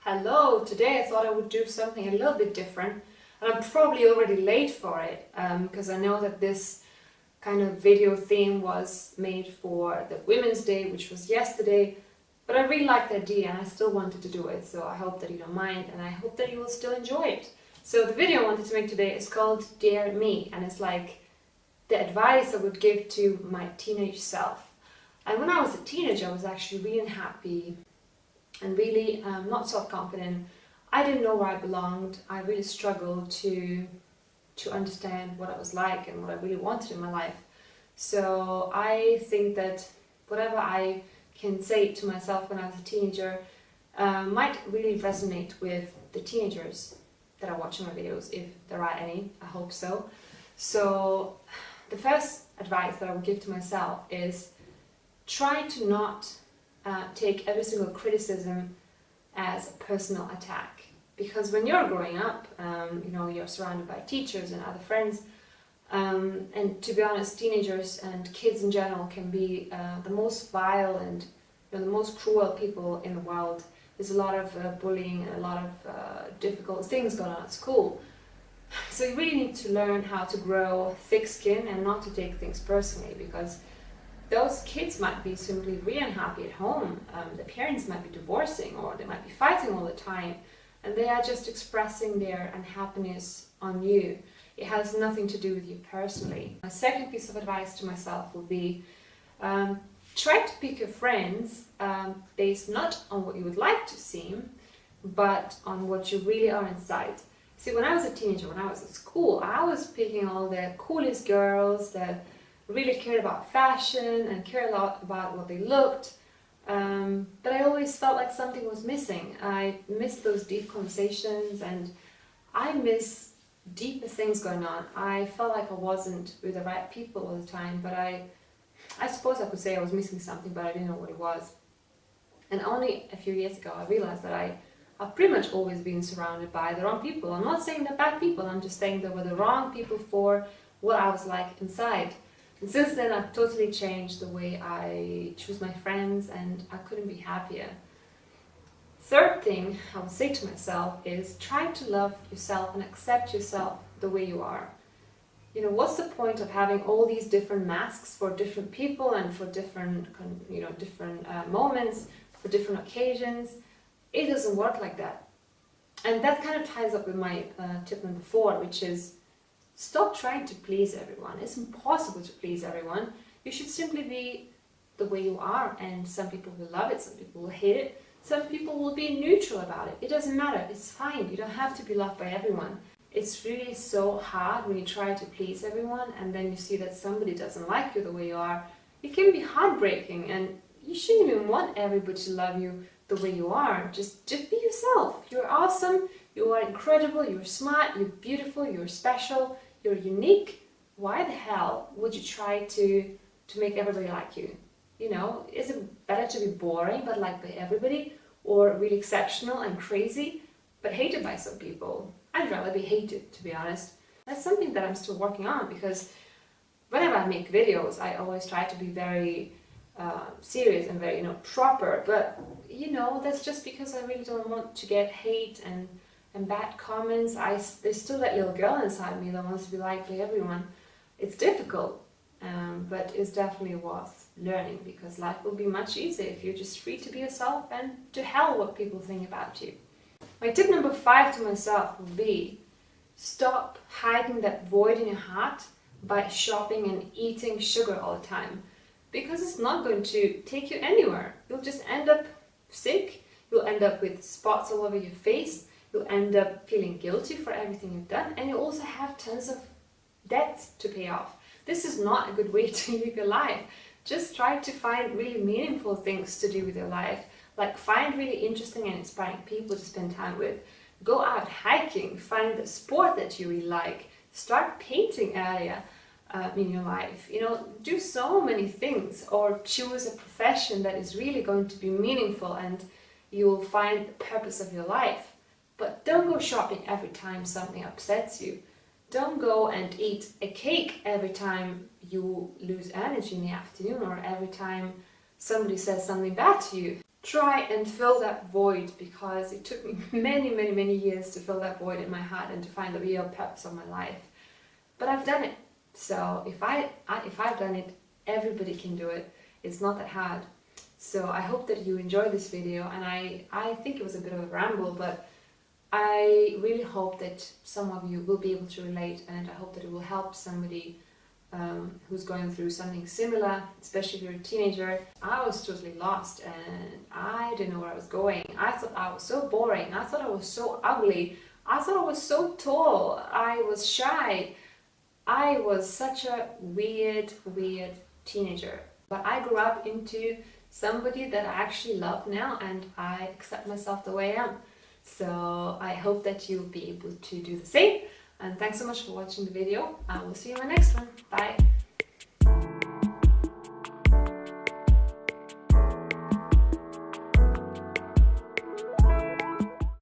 Hello, today I thought I would do something a little bit different, and I'm probably already late for it because I know that this kind of video theme was made for the Women's Day, which was yesterday, but I really liked the idea and I still wanted to do it, so I hope that you don't mind and I hope that you will still enjoy it. So the video I wanted to make today is called Dear Me, and it's like the advice I would give to my teenage self. And when I was a teenager, I was actually really unhappy and really not self-confident. I didn't know where I belonged. I really struggled to understand what I was like and what I really wanted in my life. So I think that whatever I can say to myself when I was a teenager might really resonate with the teenagers that are watching my videos, if there are any. I hope so. So the first advice that I would give to myself is try to not take every single criticism as a personal attack, because when you're growing up, you're surrounded by teachers and other friends, and to be honest, teenagers and kids in general can be the most vile and the most cruel people in the world. There's a lot of bullying and a lot of difficult things going on at school. So you really need to learn how to grow thick skin and not to take things personally, because those kids might be simply really unhappy at home. The parents might be divorcing, or they might be fighting all the time, and they are just expressing their unhappiness on you. It has nothing to do with you personally. My second piece of advice to myself would be try to pick your friends based not on what you would like to seem, but on what you really are inside. See, when I was a teenager, when I was at school, I was picking all the coolest girls that really cared about fashion and cared a lot about what they looked, but I always felt like something was missing. I missed those deep conversations, and I miss deeper things going on. I felt like I wasn't with the right people all the time, but I suppose I could say I was missing something, but I didn't know what it was. And only a few years ago I realized that I've pretty much always been surrounded by the wrong people. I'm not saying they're bad people, I'm just saying they were the wrong people for what I was like inside. And since then I've totally changed the way I choose my friends, and I couldn't be happier. Third thing I would say to myself is try to love yourself and accept yourself the way you are. What's the point of having all these different masks for different people and for different moments, for different occasions? It doesn't work like that. And that kind of ties up with my tip number 4, which is stop trying to please everyone. It's impossible to please everyone. You should simply be the way you are, and some people will love it, some people will hate it, some people will be neutral about it. It doesn't matter, it's fine. You don't have to be loved by everyone. It's really so hard when you try to please everyone and then you see that somebody doesn't like you the way you are. It can be heartbreaking, and you shouldn't even want everybody to love you the way you are. Just be yourself. You're awesome, you are incredible, you're smart, you're beautiful, you're special, you're unique. Why the hell would you try to make everybody like you? Is it better to be boring but liked by everybody, or really exceptional and crazy but hated by some people? I'd rather be hated, to be honest. That's something that I'm still working on, because whenever I make videos I always try to be very serious and very proper, but that's just because I really don't want to get hate and bad comments. There's still that little girl inside me that wants to be liked by everyone. It's difficult, but it's definitely worth learning, because life will be much easier if you're just free to be yourself, and to hell what people think about you. My tip number 5 to myself would be stop hiding that void in your heart by shopping and eating sugar all the time, because it's not going to take you anywhere. You'll just end up sick, you'll end up with spots all over your face, you'll end up feeling guilty for everything you've done, and you also have tons of debts to pay off. This is not a good way to live your life. Just try to find really meaningful things to do with your life, like find really interesting and inspiring people to spend time with. Go out hiking, find a sport that you really like, start painting earlier in your life. Do so many things, or choose a profession that is really going to be meaningful and you will find the purpose of your life. But don't go shopping every time something upsets you. Don't go and eat a cake every time you lose energy in the afternoon, or every time somebody says something bad to you. try and fill that void, because it took me many years to fill that void in my heart and to find the real purpose of my life. But I've done it. So if I've done it, everybody can do it. It's not that hard. So I hope that you enjoyed this video, and I think it was a bit of a ramble, but I really hope that some of you will be able to relate, and I hope that it will help somebody who's going through something similar, especially if you're a teenager. I was totally lost and I didn't know where I was going. I thought I was so boring. I thought I was so ugly. I thought I was so tall. I was shy. I was such a weird teenager. But I grew up into somebody that I actually love now, and I accept myself the way I am. So I hope that you'll be able to do the same. And thanks so much for watching the video. I will see you in my next one. Bye.